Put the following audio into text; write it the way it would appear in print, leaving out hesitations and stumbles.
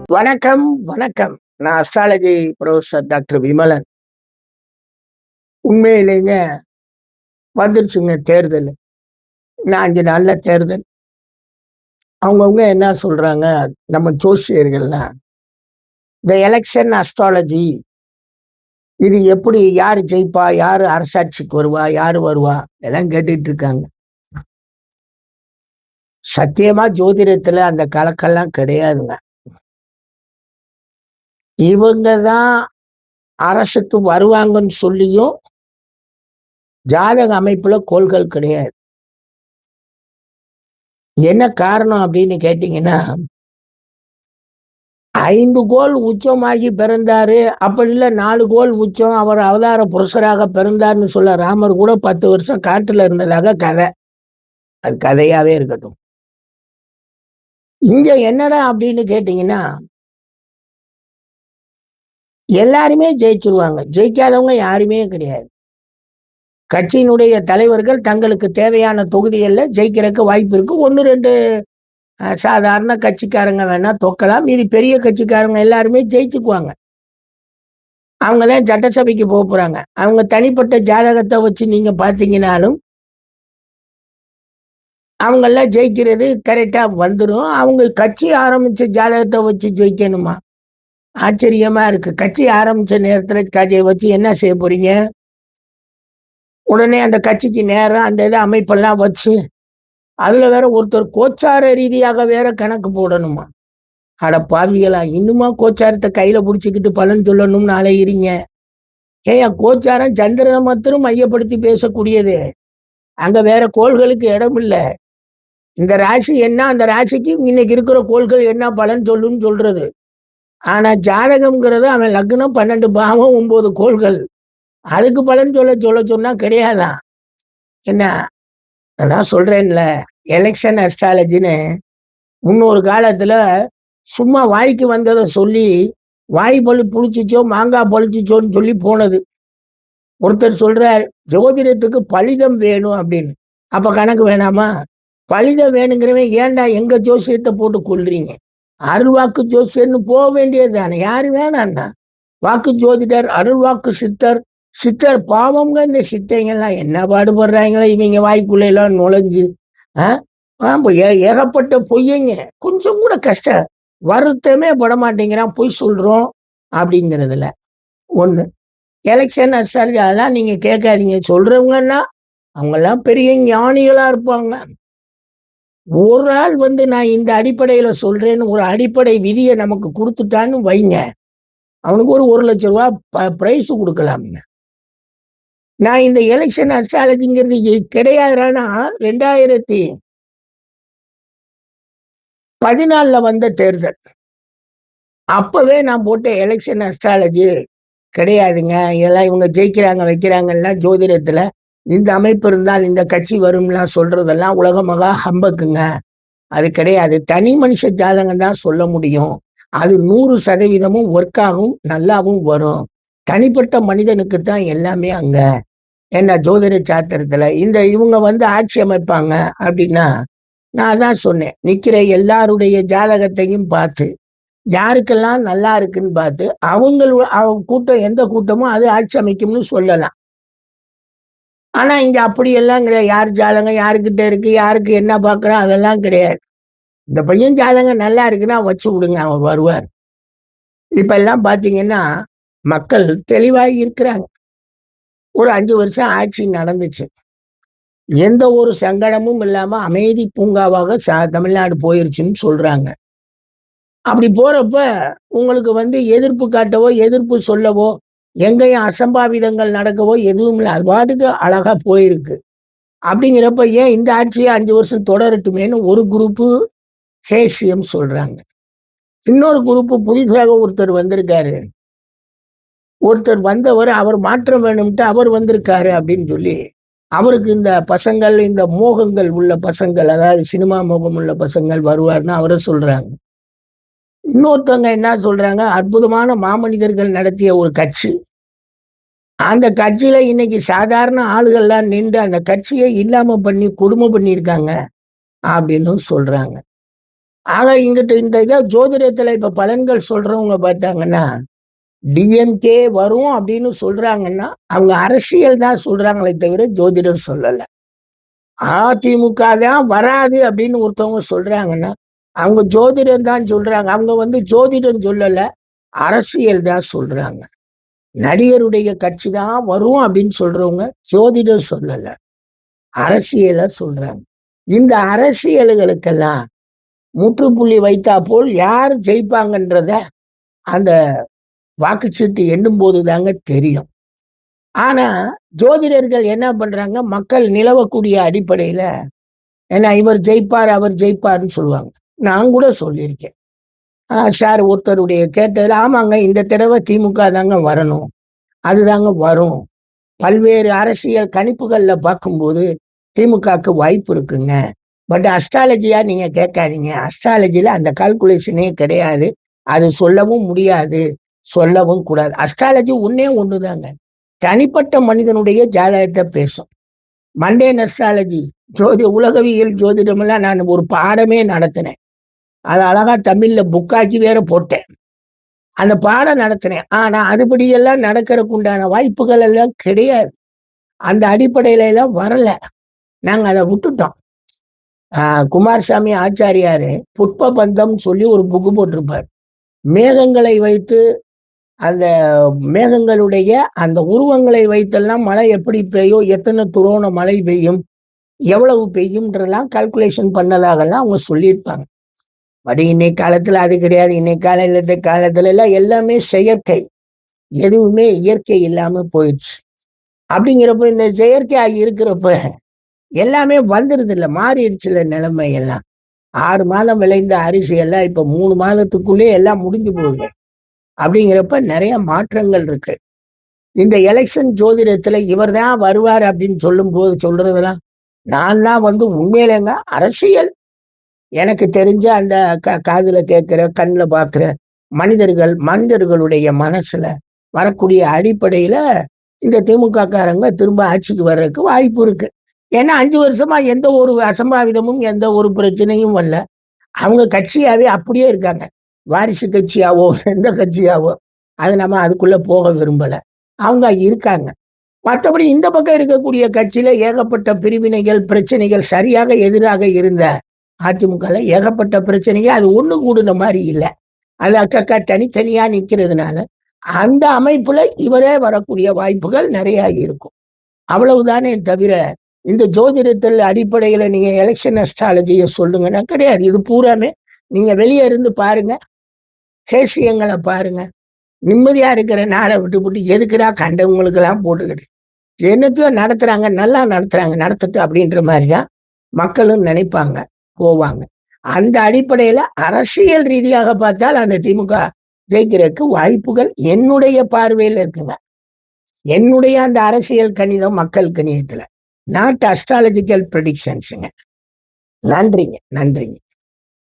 வணக்கம், வணக்கம். நான் அஸ்ட்ராலஜி புரொஃபசர் டாக்டர் விமலன். உண்மையிலேங்க வந்துருச்சுங்க தேர்தல். இன்னும் 5 நாள்ல தேர்தல். அவங்கவங்க என்ன சொல்றாங்க, நம்ம ஜோசியர்கள்லாம், இந்த எலக்ஷன் அஸ்ட்ராலஜி இது எப்படி யாரு ஜெயிப்பா, யாரு அரசாட்சிக்கு வருவா, யாரு வருவா எல்லாம் கேட்டுட்டு இருக்காங்க. சத்தியமா ஜோதிடத்துல அந்த கலக்கெல்லாம் கிடையாதுங்க. இவங்க தான் அரசுக்கு வருவாங்கன்னு சொல்லியும் ஜாதக அமைப்புல கோள்கள் கிடையாது. என்ன காரணம் அப்படின்னு கேட்டீங்கன்னா, 5 கோள் உச்சமாகி பிறந்தாரு. அப்படி இல்ல 4 கோள் உச்சம். அவர் அவதார புருஷராக பிறந்தார்ன்னு சொல்ல ராமர் கூட 10 வருஷம் காட்டுல இருந்ததாக கதை. அது கதையாவே இருக்கட்டும். இங்க என்னடா அப்படின்னு கேட்டீங்கன்னா, எல்லாருமே ஜெயிச்சிருவாங்க. ஜெயிக்காதவங்க யாருமே கிடையாது. கட்சியினுடைய தலைவர்கள் தங்களுக்கு தேவையான தொகுதிகள்ல ஜெயிக்கிறதுக்கு வாய்ப்பு இருக்கு. 1, 2 சாதாரண கட்சிக்காரங்க வேணா தொக்கலாம். மீதி பெரிய கட்சிக்காரங்க எல்லாருமே ஜெயிச்சுக்குவாங்க. அவங்க தான் சட்டசபைக்கு போறாங்க. அவங்க தனிப்பட்ட ஜாதகத்தை வச்சு நீங்க பாத்தீங்கன்னாலும் அவங்கெல்லாம் ஜெயிக்கிறது கரெக்டா வந்துடும். அவங்க கட்சி ஆரம்பிச்ச ஜாதகத்தை வச்சு ஜெயிக்கணுமா? ஆச்சரியமா இருக்கு. கட்சி ஆரம்பிச்ச நேரத்துல கட்சியை வச்சு என்ன செய்ய போறீங்க? உடனே அந்த கட்சிக்கு நேரம் அந்த இதை அமைப்பெல்லாம் வச்சு அதுல வேற ஒருத்தர் கோச்சார ரீதியாக வேற கணக்கு போடணுமா? அட பாவிகளா, இன்னுமா கோச்சாரத்தை கையில புடிச்சுக்கிட்டு பலன் சொல்லணும்னு அலையிறீங்க? ஏன் கோச்சாரம் சந்திரனை மாத்திரம் மையப்படுத்தி பேசக்கூடியது. அங்க வேற கோள்களுக்கு இடம் இல்ல. இந்த ராசி என்ன, அந்த ராசிக்கு இன்னைக்கு இருக்கிற கோள்கள் என்ன பலன் சொல்லுன்னு சொல்றது. ஆனா ஜாதகம்ங்கிறது அவன் லக்னம் 12 பாவம் 9 கோள்கள். அதுக்கு பலன் சொல்ல சொன்னா கிடையாதான். என்ன நான் சொல்றேன்ல, எலெக்ஷன் அஸ்ட்ராலஜின்னு முன்னொரு காலத்துல சும்மா வாய்க்கு வந்ததை சொல்லி வாய் பழு புளிச்சிச்சோ மாங்காய் பழிச்சிச்சோன்னு சொல்லி போனது. ஒருத்தர் சொல்றார் ஜோதிடத்துக்கு பலிதம் வேணும் அப்படின்னு. அப்ப கணக்கு வேணாமா? பலிதம் வேணுங்கிறவன் ஏன்டா எங்க ஜோசியத்தை போட்டு கொள்றீங்க? அருள்வாக்கு ஜோசியர்னு போக வேண்டியது தானே. யாரு வேணாம்னா வாக்கு ஜோதிடர், அருள்வாக்கு சித்தர். சித்தர் பாவம்ங்க. இந்த சித்தைங்கெல்லாம் என்ன பாடுபடுறாங்களோ இவங்க வாய்க்குள்ள எல்லாம் நுழைஞ்சு. ஏகப்பட்ட பொய்யங்க. கொஞ்சம் கூட கஷ்டம் வருத்தமே பட மாட்டேங்கிறான் பொய் சொல்றோம் அப்படிங்கிறதுல. ஒண்ணு எலெக்ஷன் அஸ்ட்ராலஜி அதெல்லாம் நீங்க கேட்காதீங்க. சொல்றவங்கன்னா அவங்கெல்லாம் பெரிய ஞானிகளா இருப்பாங்க. ஒரு ஆள் நான் இந்த அடிப்படையில சொல்றேன்னு ஒரு அடிப்படை விதியை நமக்கு கொடுத்துட்டான்னு வைங்க, அவனுக்கு ஒரு 1,00,000 ரூபாய் பிரைஸ் கொடுக்கலாம். நான் இந்த எலெக்ஷன் அஸ்ட்ராலஜிங்கிறது கிடையாதுன்னா 2014 வந்த தேர்தல் அப்பவே நான் போட்ட எலெக்ஷன் அஸ்ட்ராலஜி கிடையாதுங்க. எல்லாம் இவங்க ஜெயிக்கிறாங்க வைக்கிறாங்கன்னா ஜோதிடத்துல இந்த அமைப்பு இருந்தால் இந்த கட்சி வரும்லாம் சொல்றதெல்லாம் உலக மகா ஹம்பக்குங்க. அது கிடையாது. தனி மனுஷ ஜாதகம் தான் சொல்ல முடியும். அது 100% ஒர்க் ஆகும், நல்லாவும் வரும். தனிப்பட்ட மனிதனுக்கு தான் எல்லாமே அங்க. என்ன ஜோதிட சாத்திரத்துல இவங்க ஆட்சி அமைப்பாங்க அப்படின்னா, நான் தான் சொன்னேன், நிக்கிற எல்லாருடைய ஜாதகத்தையும் பார்த்து யாருக்கெல்லாம் நல்லா இருக்குன்னு பார்த்து அவங்க கூட்டம் எந்த கூட்டமோ அது ஆட்சி அமைக்கும்னு சொல்லலாம். ஆனா இங்க அப்படி எல்லாம் கிடையாது. யார் ஜாதகம் யாருக்கிட்ட இருக்கு, யாருக்கு என்ன பாக்குறோம் அதெல்லாம் கிடையாது. இந்த பையன் ஜாதகம் நல்லா இருக்குன்னா வச்சு விடுங்க, அவர் வருவார். இப்ப எல்லாம் பாத்தீங்கன்னா மக்கள் தெளிவாகி இருக்கிறாங்க. ஒரு 5 வருஷம் ஆட்சி நடந்துச்சு. எந்த ஒரு சங்கடமும் இல்லாம அமைதி பூங்காவாக தமிழ்நாடு போயிருச்சுன்னு சொல்றாங்க. அப்படி போறப்ப உங்களுக்கு எதிர்ப்பு காட்டவோ எதிர்ப்பு சொல்லவோ எங்கேயும் அசம்பாவிதங்கள் நடக்கவோ எதுவும் இல்லை. அது பாட்டுக்கு அழகா போயிருக்கு. அப்படிங்கிறப்ப ஏன் இந்த ஆட்சியை 5 வருஷம் தொடரட்டுமேன்னு ஒரு குரூப்பு ஹேசியம் சொல்றாங்க. இன்னொரு குரூப்பு புதிதாக ஒருத்தர் வந்திருக்காரு, ஒருத்தர் வந்தவர் அவர் மாற்றம் வேணும்ட்டு அவர் வந்திருக்காரு அப்படின்னு சொல்லி அவருக்கு இந்த பசங்கள், இந்த மோகங்கள் உள்ள பசங்கள், அதாவது சினிமா மோகம் உள்ள பசங்கள் வருவார்னு அவரை சொல்றாங்க. இன்னொருத்தவங்க என்ன சொல்றாங்க, அற்புதமான மாமனிதர்கள் நடத்திய ஒரு கட்சி, அந்த கட்சியில இன்னைக்கு சாதாரண ஆளுகள்லாம் நின்று அந்த கட்சியை இல்லாம பண்ணி கொடுமை பண்ணியிருக்காங்க அப்படின்னு சொல்றாங்க. ஆக இங்கிட்ட இந்த இதை ஜோதிடத்துல இப்ப பலன்கள் சொல்றவங்க பார்த்தாங்கன்னா, டிஎம்கே வரும் அப்படின்னு சொல்றாங்கன்னா அவங்க அரசியல் தான் சொல்றாங்களே தவிர ஜோதிடம் சொல்லல. அதிமுக தான் வராது அப்படின்னு ஒருத்தவங்க சொல்றாங்கன்னா அவங்க ஜோதிடம் தான் சொல்றாங்க. அவங்க ஜோதிடம் சொல்லல, அரசியல் தான் சொல்றாங்க. நடிகருடைய கட்சி தான் வரும் அப்படின்னு சொல்றவங்க ஜோதிடம் சொல்லல, அரசியல சொல்றாங்க. இந்த அரசியல்களுக்கெல்லாம் முற்றுப்புள்ளி வைத்தா போல் யார் ஜெயிப்பாங்கன்றத அந்த வாக்குச்சீட்டு எண்ணும் போது தாங்க தெரியும். ஆனா ஜோதிடர்கள் என்ன பண்றாங்க, மக்கள் நிலவக்கூடிய அடிப்படையில ஏன்னா இவர் ஜெயிப்பார் அவர் ஜெயிப்பார்னு சொல்லுவாங்க. நான் கூட சொல்லியிருக்கேன். சார் ஒருத்தருடைய கேட்டதுல, ஆமாங்க இந்த தடவை திமுக தாங்க வரணும், அதுதாங்க வரும். பல்வேறு அரசியல் கணிப்புகள்ல பார்க்கும்போது திமுகக்கு வாய்ப்பு இருக்குங்க. பட் அஸ்ட்ராலஜியா நீங்க கேட்காதீங்க, அஸ்ட்ராலஜில அந்த கால்குலேஷனே கிடையாது. அது சொல்லவும் முடியாது, சொல்லவும் கூடாது. அஸ்ட்ராலஜி ஒன்னே ஒண்ணுதாங்க, தனிப்பட்ட மனிதனுடைய ஜாதகத்தை பேசும். மண்டேன் அஸ்ட்ராலஜி, உலகவியல் ஜோதிடம் எல்லாம் நான் ஒரு பாடமே நடத்தினேன். அது அழகா தமிழ்ல புக்காக்கி வேற போட்டேன். அந்த பாடம் நடத்தினேன். ஆனா அதுபடியெல்லாம் நடக்கிறதுக்கு உண்டான வாய்ப்புகள் எல்லாம் கிடையாது. அந்த அடிப்படையில எல்லாம் வரல. நாங்க அதை விட்டுட்டோம். குமாரசாமி ஆச்சாரியாரு புட்ப பந்தம் சொல்லி ஒரு புக்கு போட்டிருப்பார். மேகங்களை வைத்து அந்த மேகங்களுடைய அந்த உருவங்களை வைத்தெல்லாம் மழை எப்படி பெய்யும், எத்தனை துரோண மழை பெய்யும், எவ்வளவு பெய்யும்ன்றெல்லாம் கால்குலேஷன் பண்ணதாகலாம் அவங்க சொல்லியிருப்பாங்க. பட் இன்னைக்கு காலத்துல அது கிடையாது. இன்னைக்கு காலத்துல எல்லாம் எல்லாமே செயற்கை, எதுவுமே இயற்கை இல்லாம போயிடுச்சு. அப்படிங்கிறப்ப இந்த செயற்கை இருக்கிறப்ப எல்லாமே வந்துருது இல்ல, மாறிடுச்சுல நிலைமை எல்லாம். 6 மாதம் விளைந்த அரிசி எல்லாம் இப்ப 3 மாதத்துக்குள்ளே எல்லாம் முடிஞ்சு போகுது. அப்படிங்கிறப்ப நிறைய மாற்றங்கள் இருக்கு. இந்த எலெக்ஷன் ஜோதிடத்துல இவர் தான் வருவார் அப்படின்னு சொல்லும் போது சொல்றதெல்லாம் நான் தான் உண்மையிலேங்க அரசியல் எனக்கு தெரிஞ்ச அந்த காதுல கேட்கிற கண்ணுல பாக்குற மனிதர்களுடைய மனசுல வரக்கூடிய அடிப்படையில இந்த திமுக காரங்க திரும்ப ஆட்சிக்கு வர்றதுக்கு வாய்ப்பு இருக்கு. ஏன்னா 5 வருஷமா எந்த ஒரு அசம்பாவிதமும் எந்த ஒரு பிரச்சனையும் வரல. அவங்க கட்சியாவே அப்படியே இருக்காங்க. வாரிசு கட்சியாவோ எந்த கட்சியாவோ அது நம்ம அதுக்குள்ள போக விரும்பல. அவங்க இருக்காங்க. மற்றபடி இந்த பக்கம் இருக்கக்கூடிய கட்சியில ஏகப்பட்ட பிரிவினைகள் பிரச்சனைகள் சரியாக எதிராக இருந்த அதிமுக ஏகப்பட்ட பிரச்சனைகள். அது ஒண்ணு கூடுன மாதிரி இல்லை. அது அக்கா தனித்தனியா நிக்கிறதுனால அந்த அமைப்புல இவரே வரக்கூடிய வாய்ப்புகள் நிறைய இருக்கும். அவ்வளவுதானே தவிர இந்த ஜோதிடத்தில் அடிப்படையில நீங்க எலெக்ஷன் அஸ்ட்ராலஜிய சொல்லுங்கன்னா கிடையாது. இது பூராமே நீங்க வெளியே இருந்து பாருங்க, கேசியங்களை பாருங்க. நிம்மதியா இருக்கிற நாடை விட்டு எதுக்குடா கண்டவங்களுக்கு எல்லாம் போட்டுக்கிட்டு என்னத்தையும் நடத்துறாங்க, நல்லா நடத்துறாங்க, நடத்தட்டு அப்படின்ற மாதிரிதான் மக்களும் நினைப்பாங்க, போவாங்க. அந்த அடிப்படையில அரசியல் ரீதியாக பார்த்தால் அந்த திமுக ஜெயிக்கிறதுக்கு வாய்ப்புகள் என்னுடைய பார்வையில் இருக்குங்க. என்னுடைய அந்த அரசியல் கணிதம் மக்கள் கணிதத்துல, நாட் அஸ்ட்ராலஜிக்கல் ப்ரெடிக்ஷன்ஸுங்க. நன்றிங்க, நன்றிங்க.